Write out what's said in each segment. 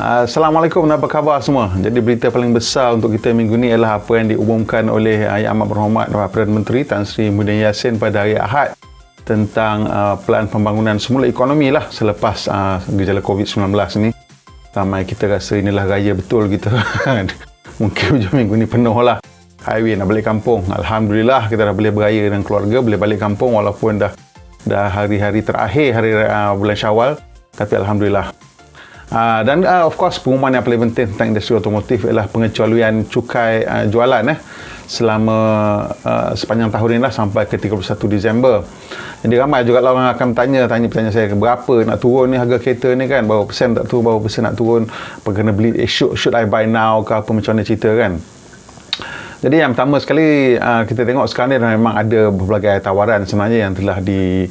Assalamualaikum dan apa khabar semua. Jadi berita paling besar untuk kita minggu ni ialah apa yang diumumkan oleh Yang Amat Berhormat Perdana Menteri Tan Sri Muhyiddin Yassin pada hari Ahad tentang pelan pembangunan semula ekonomi lah selepas gejala COVID-19 ni. Ramai kita rasa inilah raya betul kita. Mungkin hujung minggu ni penuh lah highway nak balik kampung. Alhamdulillah kita dah boleh beraya dengan keluarga, boleh balik kampung walaupun dah hari-hari terakhir bulan Syawal, tapi alhamdulillah. Dan of course pengumuman yang paling penting tentang industri otomotif ialah pengecualian cukai jualan selama sepanjang tahun ini lah sampai ke 31 Disember. Jadi ramai juga orang akan tanya pertanyaan saya, berapa nak turun ni harga kereta ni kan, berapa persen tak turun, berapa persen nak turun, apa kena beli, should I buy now ke apa, macam mana cerita kan. Jadi yang pertama sekali kita tengok sekarang ni memang ada berbagai tawaran sebenarnya yang telah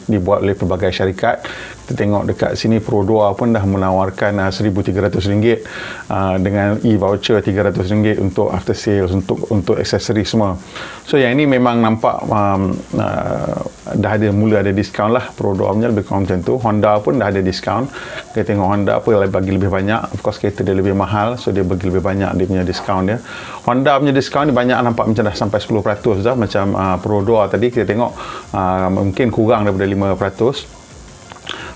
dibuat oleh pelbagai syarikat. Kita tengok dekat sini Pro2 pun dah menawarkan RM1,300 dengan e-voucher RM300 untuk after sales, untuk aksesori semua. So yang ini memang nampak dah mula ada diskaun lah. Pro2 punya lebih kurang macam tu. Honda pun dah ada diskaun. Kita tengok Honda pun bagi lebih banyak. Of course kereta dia lebih mahal, so dia bagi lebih banyak dia punya diskaun dia. Honda punya diskaun ni banyak nampak macam dah sampai 10% dah, macam Pro2 tadi kita tengok mungkin kurang daripada 5%.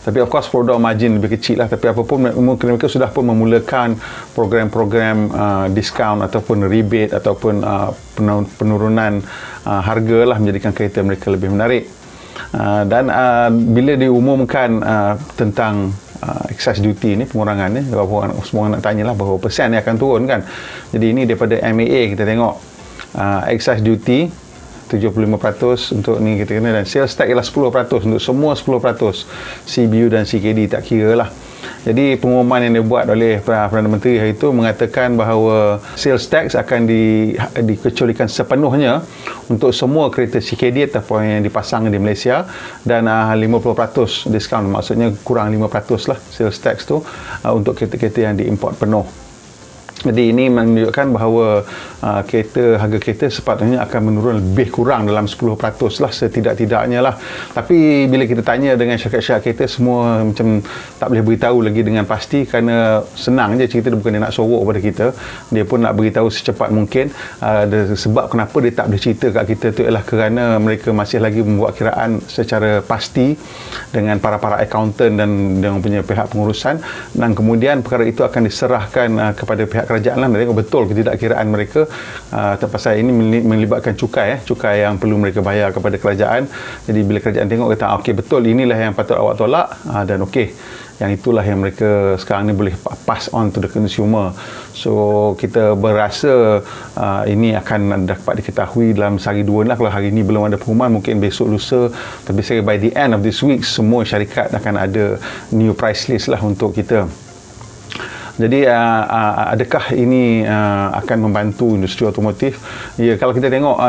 Tapi of course Pro2 margin lebih kecil lah, tapi apapun mungkin mereka sudah pun memulakan program-program diskaun ataupun rebate ataupun penurunan harga lah, menjadikan kereta mereka lebih menarik. Dan bila diumumkan tentang excise duty ni, pengurangan ni, semua orang nak tanyalah berapa persen ni akan turun kan. Jadi ini daripada MAA kita tengok excise duty 75% untuk ni kita kena, dan sales tax ialah 10% untuk semua 10%, CBU dan CKD tak kira lah. Jadi pengumuman yang dibuat oleh Perdana Menteri hari itu mengatakan bahawa sales tax akan dikecualikan sepenuhnya untuk semua kereta CKD ataupun yang dipasang di Malaysia, dan 50% diskaun, maksudnya kurang 5% lah sales tax tu untuk kereta-kereta yang diimport penuh. Jadi ini menunjukkan bahawa harga kereta sepatutnya akan menurun lebih kurang dalam 10% lah setidak-tidaknya lah. Tapi bila kita tanya dengan syarikat-syarikat kereta, semua macam tak boleh beritahu lagi dengan pasti, kerana senang je cerita dia, bukan dia nak sorok pada kita, dia pun nak beritahu secepat mungkin. Sebab kenapa dia tak boleh cerita kat kita tu ialah kerana mereka masih lagi membuat kiraan secara pasti dengan para accountant dan dengan punya pihak pengurusan, dan kemudian perkara itu akan diserahkan kepada pihak kerajaan lah, tengok betul ketidakkiraan mereka. Pasal ini melibatkan cukai yang perlu mereka bayar kepada kerajaan. Jadi bila kerajaan tengok, kata okey betul, inilah yang patut awak tolak, dan okey, yang itulah yang mereka sekarang ni boleh pass on to the consumer. So kita berasa ini akan dapat diketahui dalam sehari dua lah. Kalau hari ni belum ada pengumuman, mungkin besok lusa, tapi saya by the end of this week semua syarikat akan ada new price list lah untuk kita. Jadi adakah ini akan membantu industri otomotif? Ya, kalau kita tengok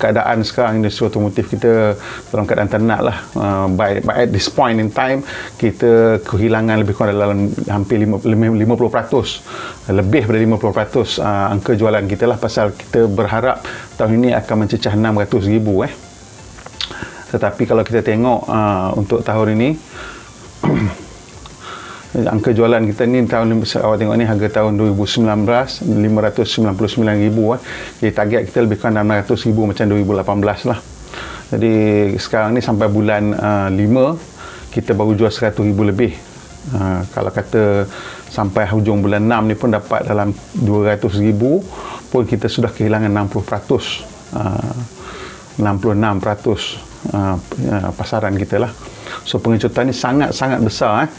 keadaan sekarang industri otomotif kita dalam keadaan tenat lah. By at this point in time, kita kehilangan lebih kurang dalam hampir 50%, lebih daripada 50% angka jualan kita lah, pasal kita berharap tahun ini akan mencecah 600,000 Tetapi kalau kita tengok untuk tahun ini angka jualan kita ni tahun awak tengok ni, harga tahun 2019 599,000 jadi target kita lebih kurang 600,000 macam 2018 lah. Jadi sekarang ni sampai bulan 5 kita baru jual 100,000 lebih. Kalau kata sampai hujung bulan 6 ni pun dapat dalam 200,000 pun kita sudah kehilangan 60%, 66% pasaran kita lah. So pengecutan ni sangat-sangat besar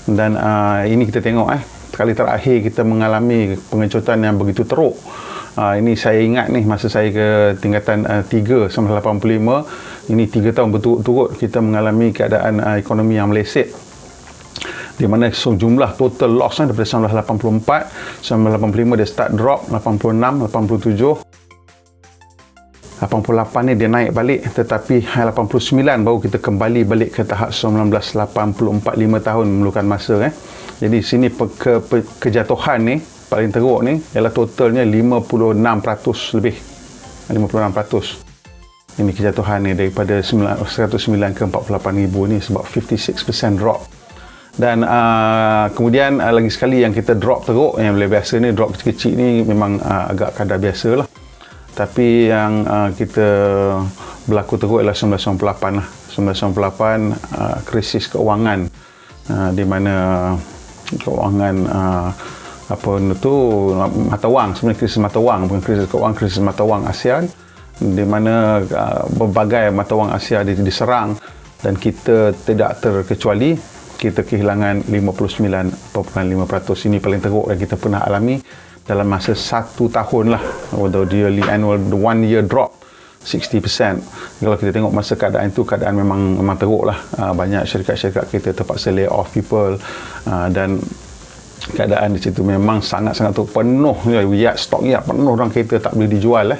dan ini kita tengok kali terakhir kita mengalami pengecutan yang begitu teruk, ini saya ingat ni masa saya ke tingkatan 3 sampai 85, ini 3 tahun berturut-turut kita mengalami keadaan ekonomi yang meleset, di mana jumlah total loss daripada 1984 1985 dia start drop, 86 87 88 ni dia naik balik, tetapi 89 baru kita kembali balik ke tahap 1984. 5 tahun memerlukan masa Jadi sini kejatuhan ni paling teruk ni ialah totalnya 56% lebih. 56%. Ini kejatuhan ni daripada 109 ke 48,000 ni, sebab 56% drop. Dan kemudian lagi sekali yang kita drop teruk, yang biasa ni drop kecil-kecil ni memang agak kadar biasa lah. Tapi yang kita berlaku teruk ialah 1998 lah. 1998 krisis keuangan, di mana keuangan apa tu mata wang, sebenarnya krisis mata wang, bukan krisis keuangan, krisis mata wang ASEAN, di mana berbagai mata wang Asia diserang dan kita tidak terkecuali, kita kehilangan 59.5%. Ini paling teruk yang kita pernah alami dalam masa 1 tahun lah. Although the yearly annual 1 year drop 60%. Kalau kita tengok masa keadaan itu, keadaan memang teruk lah. Banyak syarikat-syarikat kita terpaksa lay off people, dan keadaan di situ memang sangat-sangat teruk, penuh stok penuh, orang kereta tak boleh dijual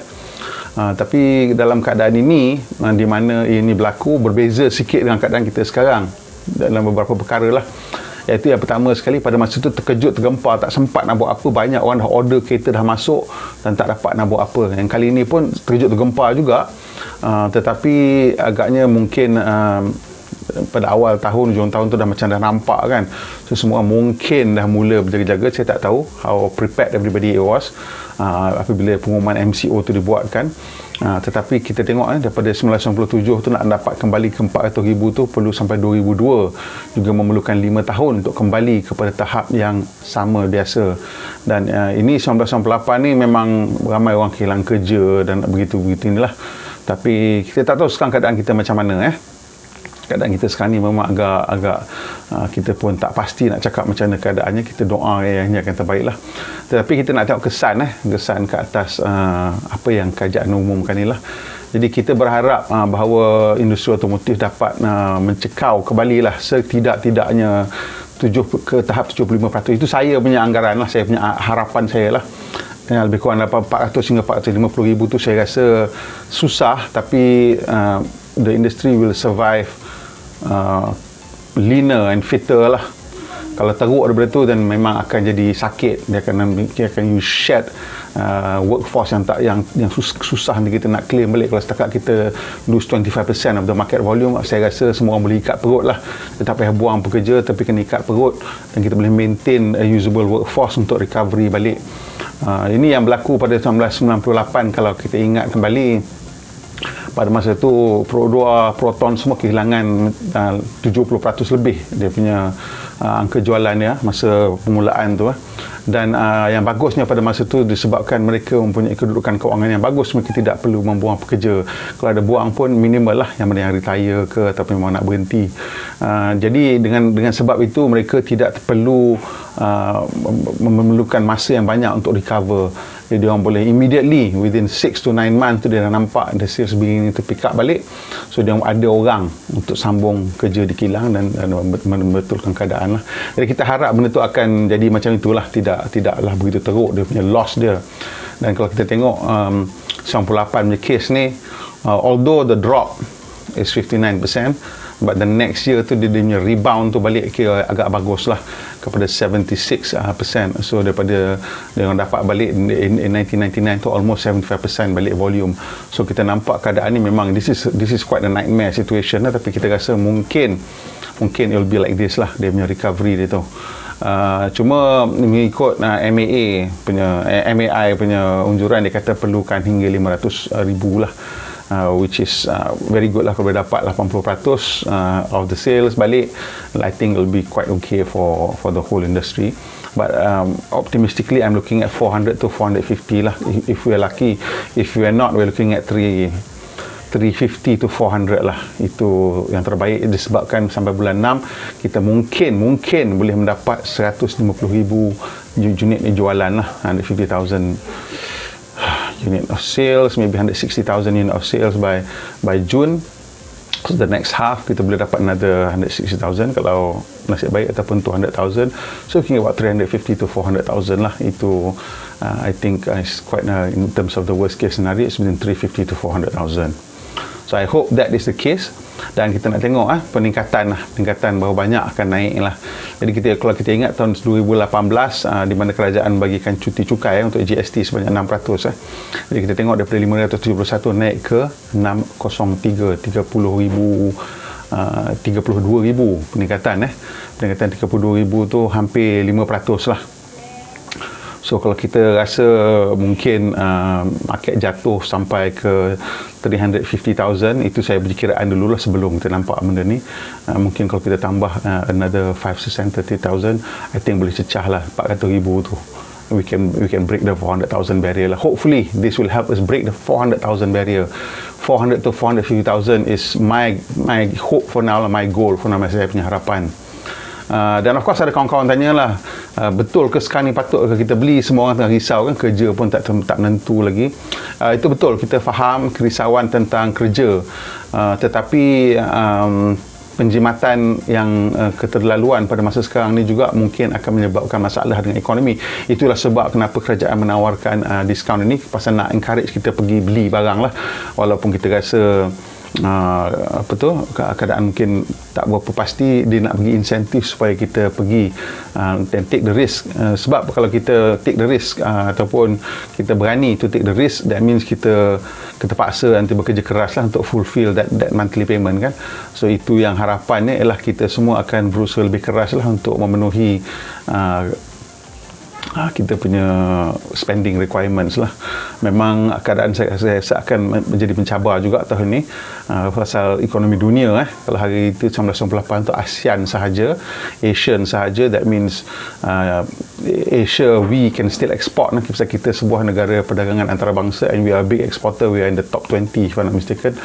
tapi dalam keadaan ini, di mana ini berlaku, berbeza sikit dengan keadaan kita sekarang dalam beberapa perkara lah. Iaitu yang pertama sekali, pada masa itu terkejut, tergempar, tak sempat nak buat apa. Banyak orang dah order, kereta dah masuk dan tak dapat nak buat apa. Yang kali ini pun terkejut, tergempar juga, tetapi agaknya mungkin pada awal tahun, hujung tahun tu dah macam dah nampak kan. So semua mungkin dah mula berjaga-jaga. Saya tak tahu how prepared everybody was apabila pengumuman MCO tu dibuatkan. Tetapi kita tengok daripada 1997 tu nak dapat kembali ke 400,000 tu perlu sampai 2002, juga memerlukan 5 tahun untuk kembali kepada tahap yang sama biasa. Dan ini 1998 ni memang ramai orang kehilangan kerja dan begitu-begitu inilah. Tapi kita tak tahu sekarang keadaan kita macam mana keadaan kita sekarang ni memang agak kita pun tak pasti nak cakap macam mana keadaannya. Kita doa yang akan terbaik lah. Tetapi kita nak tengok kesan ke atas apa yang kerajaan umumkan ni lah. Jadi kita berharap bahawa industri otomotif dapat mencekau kembali lah setidak-tidaknya ke tahap 75%. Itu saya punya anggaran lah, saya punya harapan saya lah. Lebih kurang 400 hingga 450,000 tu saya rasa susah, tapi the industry will survive leaner and fitter lah. Kalau teruk daripada tu, dan memang akan jadi sakit. Dia akan use shed workforce yang susah nanti kita nak claim balik. Kalau setakat kita lose 25% of the market volume, saya rasa semua orang boleh ikat perut lah. Kita tak payah buang pekerja, tapi kena ikat perut, dan kita boleh maintain a usable workforce untuk recovery balik. Ini yang berlaku pada 1998. Kalau kita ingat kembali, pada masa tu Proton semua kehilangan 70% lebih dia punya angka jualannya masa permulaan tu. Dan yang bagusnya pada masa tu disebabkan mereka mempunyai kedudukan kewangan yang bagus, mereka tidak perlu membuang pekerja. Kalau ada buang pun minimal lah, yang mana yang retire ke atau memang nak berhenti. Jadi dengan sebab itu mereka tidak perlu memerlukan masa yang banyak untuk recover. Jadi orang boleh immediately within 6 to 9 months tu dia dah nampak the sales beginning to pick up balik. So dia ada orang untuk sambung kerja di kilang dan membetulkan keadaan lah. Jadi kita harap benda tu akan jadi macam itulah, tidaklah begitu teruk dia punya loss dia. Dan kalau kita tengok 98 punya case ni, although the drop is 59%, but the next year tu dia punya rebound tu balik kira agak bagus lah, kepada 76%. So daripada dia orang dapat balik in 1999 tu almost 75% balik volume. So kita nampak keadaan ni memang this is quite a nightmare situation lah. Tapi kita rasa mungkin it will be like this lah, dia punya recovery dia tu. Cuma mengikut MAI punya unjuran, dia kata perlukan hingga 500,000 lah. Which is very good lah kalau dapat 80% of the sales balik. I think it will be quite okay for the whole industry. But optimistically, I'm looking at 400 to 450 lah if we are lucky. If we are not, we're looking at 350 to 400 lah. Itu yang terbaik, disebabkan sampai bulan 6 kita mungkin boleh mendapat 150,000 unit jualan lah, 150,000 unit of sales, maybe 160,000 unit of sales by June. So the next half kita boleh dapat another 160,000 kalau nasib baik, ataupun 200,000. So thinking about 350 to 400,000 lah. Itu I think is quite in terms of the worst case scenario, it's between 350 to 400,000. So I hope that is the case. Dan kita nak tengok peningkatan bahawa banyak akan naik lah. Jadi kalau kita ingat tahun 2018 di mana kerajaan bagikan cuti cukai untuk GST sebanyak 6%. Jadi kita tengok daripada 571 naik ke 603, 30,000 32,000 peningkatan. Peningkatan 32,000 tu hampir 5% lah. So kalau kita rasa mungkin market jatuh sampai ke 350,000, itu saya berkiraan dulu lah sebelum kita nampak benda ni. Mungkin kalau kita tambah another 5% to 30,000, I think boleh cecah lah 400,000 tu. We can break the 400,000 barrier lah. Hopefully this will help us break the 400,000 barrier. 400 to 450,000 is my hope for now, my goal for now, saya punya harapan. Dan of course ada kawan-kawan tanya lah, betul ke sekarang ni patut ke kita beli? Semua orang tengah risau kan, kerja pun tak menentu lagi. Itu betul, kita faham kerisauan tentang kerja, tetapi penjimatan yang keterlaluan pada masa sekarang ni juga mungkin akan menyebabkan masalah dengan ekonomi. Itulah sebab kenapa kerajaan menawarkan diskaun ini, pasal nak encourage kita pergi beli barang lah, walaupun kita rasa keadaan mungkin tak berapa pasti. Dia nak bagi insentif supaya kita pergi dan take the risk, sebab kalau kita take the risk ataupun kita berani to take the risk, that means kita paksa nanti bekerja keras lah untuk fulfill that monthly payment kan. So itu yang harapannya ialah kita semua akan berusaha lebih keras lah untuk memenuhi kita punya spending requirements lah. Memang keadaan saya akan menjadi mencabar juga tahun ni, pasal ekonomi dunia. Kalau hari itu 1998 tu ASEAN sahaja, Asian sahaja, that means Asia we can still export. Pasal kita sebuah negara perdagangan antarabangsa and we are a big exporter, we are in the top 20 if I'm not mistaken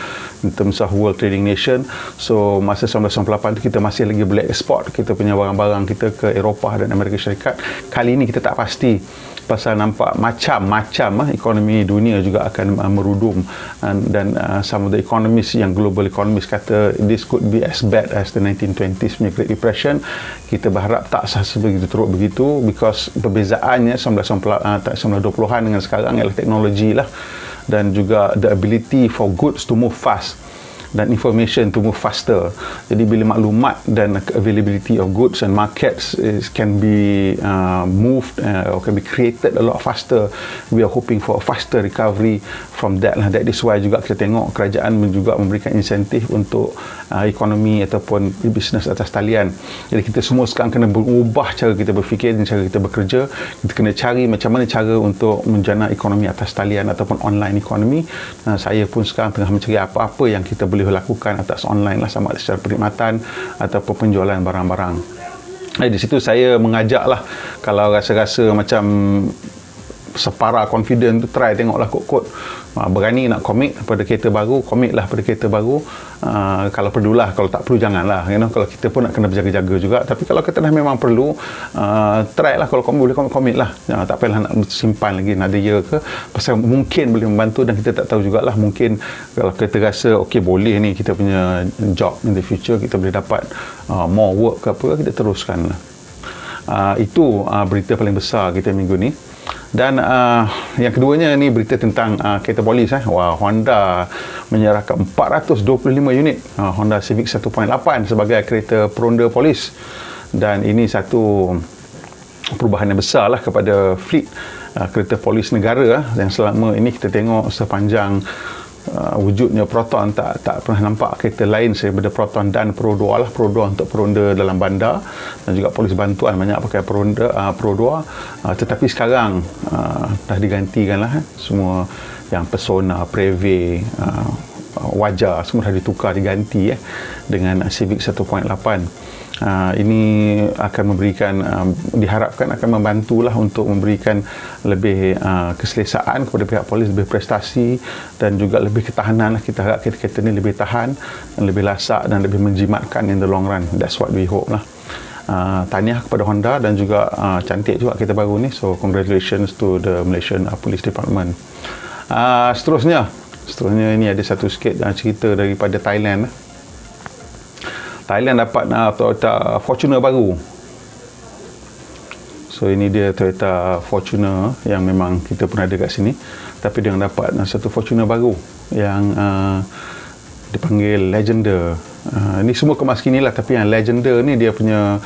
in terms of world trading nation. So masa 1998 tu kita masih lagi boleh ekspor kita punya barang-barang kita ke Eropah dan Amerika Syarikat. Kali ni kita tak pasti, pasal nampak macam ekonomi dunia juga akan merudum, dan some of the economists yang global economists kata this could be as bad as the 1920s punya Great Depression. Kita berharap tak sebegitu teruk begitu, because perbezaannya 1920-an dengan sekarang ialah teknologi lah, dan juga the ability for goods to move fast dan information to move faster. Jadi bila maklumat dan availability of goods and markets can be moved or can be created a lot faster, we are hoping for a faster recovery from that lah. That is why juga kita tengok kerajaan juga memberikan insentif untuk ekonomi ataupun bisnes atas talian. Jadi kita semua sekarang kena berubah cara kita berfikir dan cara kita bekerja. Kita kena cari macam mana cara untuk menjana ekonomi atas talian ataupun online ekonomi. Saya pun sekarang tengah mencari apa-apa yang kita boleh lakukan atas online lah, sama ada secara perkhidmatan ataupun penjualan barang-barang. Di situ saya mengajak lah, kalau rasa-rasa macam separa confident tu, try tengoklah kod-kod. Berani nak commit pada kereta baru, commit lah pada kereta baru. Kalau perlulah, kalau tak perlu janganlah, kalau kita pun nak kena berjaga-jaga juga. Tapi kalau kita dah memang perlu, try lah. Kalau boleh commit lah, tak payahlah nak simpan lagi another year ke, pasal mungkin boleh membantu. Dan kita tak tahu jugalah, mungkin kalau kita rasa okey boleh ni kita punya job in the future, kita boleh dapat more work ke apa, kita teruskan lah. Itu berita paling besar kita minggu ni. Dan yang keduanya ni berita tentang kereta polis. Honda menyerahkan 425 unit Honda Civic 1.8 sebagai kereta peronda polis, dan ini satu perubahan yang besar lah kepada fleet kereta polis negara yang selama ini kita tengok sepanjang wujudnya Proton, tak pernah nampak kereta lain daripada Proton dan Pro 2 lah. Pro 2 untuk peronda dalam bandar, dan juga polis bantuan banyak pakai Pro 2, tetapi sekarang dah digantikan lah semua yang Persona, Preve, Wajah semua dah ditukar, diganti dengan Civic 1.8. Ini akan memberikan, diharapkan akan membantulah untuk memberikan lebih keselesaan kepada pihak polis, lebih prestasi dan juga lebih ketahanan lah. Kita harap kereta-kereta ni lebih tahan dan lebih lasak dan lebih menjimatkan in the long run. That's what we hope lah. Tahniah kepada Honda, dan juga cantik juga kereta baru ni. So congratulations to the Malaysian Police Department. Seterusnya ini ada satu sikit cerita daripada Thailand. Thailand dapat Toyota Fortuner baru. So ini dia Toyota Fortuner yang memang kita pun ada kat sini, tapi dia dapat satu Fortuner baru yang dipanggil Legender. Ini semua kemaskini lah, tapi yang Legender ni dia punya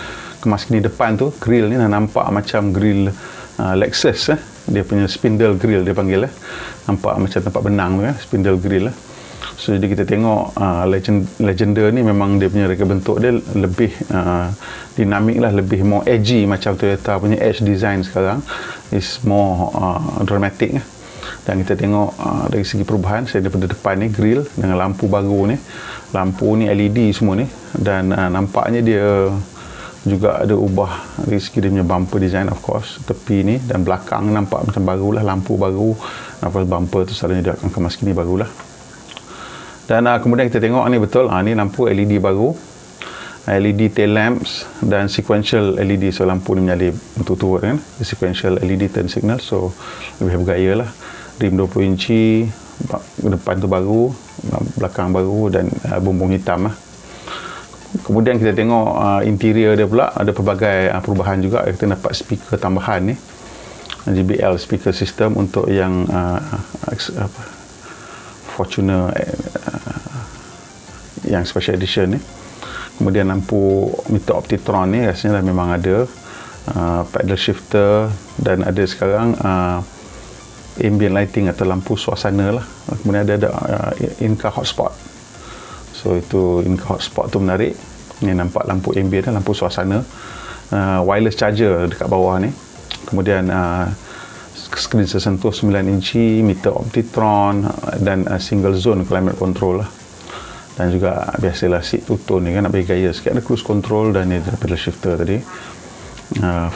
kemaskini depan tu, grill ni nampak macam grill Lexus. Dia punya spindle grill dia panggil, nampak macam tempat benang tu, spindle grill . So jadi kita tengok Legender ni memang dia punya reka bentuk dia lebih dinamik lah, lebih more edgy macam Toyota punya edge design sekarang is more dramatic lah. Dan kita tengok dari segi perubahan, saya daripada depan ni grill dengan lampu baru ni, lampu ni LED semua ni, dan nampaknya dia juga ada ubah dari segi dia punya bumper design, of course tepi ni dan belakang nampak macam baru lah, lampu baru, bumper tu selalunya dia akan kemas kini barulah. Dan kemudian kita tengok ni betul, ni lampu LED baru, LED tail lamps dan sequential LED, so lampu ni menyalip untuk turut kan, sequential LED turn signal, so lebih bergaya lah. Rim 20 inci, depan tu baru, belakang baru, dan bumbung hitam lah. Kemudian kita tengok interior dia pula, ada pelbagai perubahan juga. Kita dapat speaker tambahan ni, JBL speaker system untuk yang Fortuner yang special edition ni. Kemudian lampu meter Optitron ni rasanya dah memang ada, pedal shifter, dan ada sekarang ambient lighting atau lampu suasana lah. Kemudian ada in-car hotspot, so itu in-car hotspot tu menarik. Ni nampak lampu ambient, lampu suasana, wireless charger dekat bawah ni. Kemudian skrin sesentuh 9 inci, meter Optitron, dan single zone climate control lah. Dan juga biasalah seat two-tone ni kan, nak bagi gaya sikit, ada cruise control dan ni pedal shifter tadi.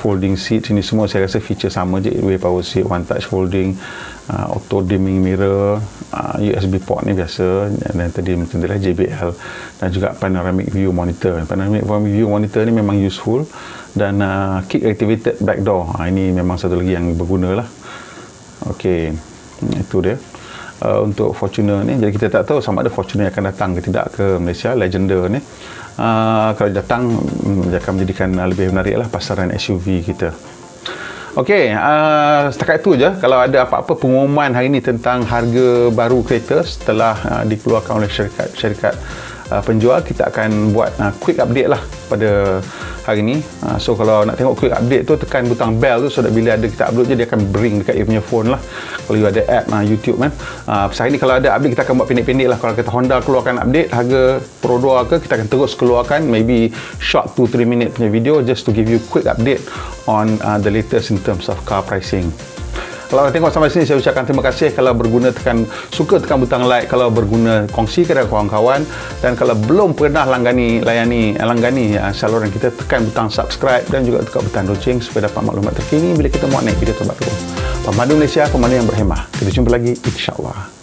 Folding seat, ini semua saya rasa feature sama je, way power seat, one touch folding, auto dimming mirror, USB port ni biasa, dan tadi macam itulah JBL, dan juga panoramic view monitor. Panoramic view monitor ni memang useful, dan kick activated back door, ini memang satu lagi yang berguna lah. Okey, itu dia untuk Fortuner ni. Jadi kita tak tahu sama ada Fortuner akan datang ke tidak ke Malaysia, Legender ni. Kalau datang, dia akan menjadikan lebih menarik lah pasaran SUV kita. Okey, setakat itu je. Kalau ada apa-apa pengumuman hari ini tentang harga baru kereta setelah dikeluarkan oleh syarikat penjual, kita akan buat quick update lah pada hari ni. So kalau nak tengok quick update tu, tekan butang bell tu, so that bila ada kita upload je, dia akan bring dekat you punya phone lah. Kalau you ada app YouTube kan, hari ni kalau ada update, kita akan buat pendek-pendek lah. Kalau kata Honda keluarkan update harga Pro 2 ke, kita akan terus keluarkan maybe short 2-3 minute punya video just to give you quick update on the latest in terms of car pricing. Kalau tengok sampai sini, saya ucapkan terima kasih. Kalau berguna, suka tekan butang like. Kalau berguna, kongsikan dengan kawan-kawan. Dan kalau belum pernah langgani saluran kita, tekan butang subscribe dan juga tekan butang lonceng supaya dapat maklumat terkini bila kita muat naik video terbaru. Pemandu Malaysia, pemandu yang berhemah. Kita jumpa lagi, insya-Allah.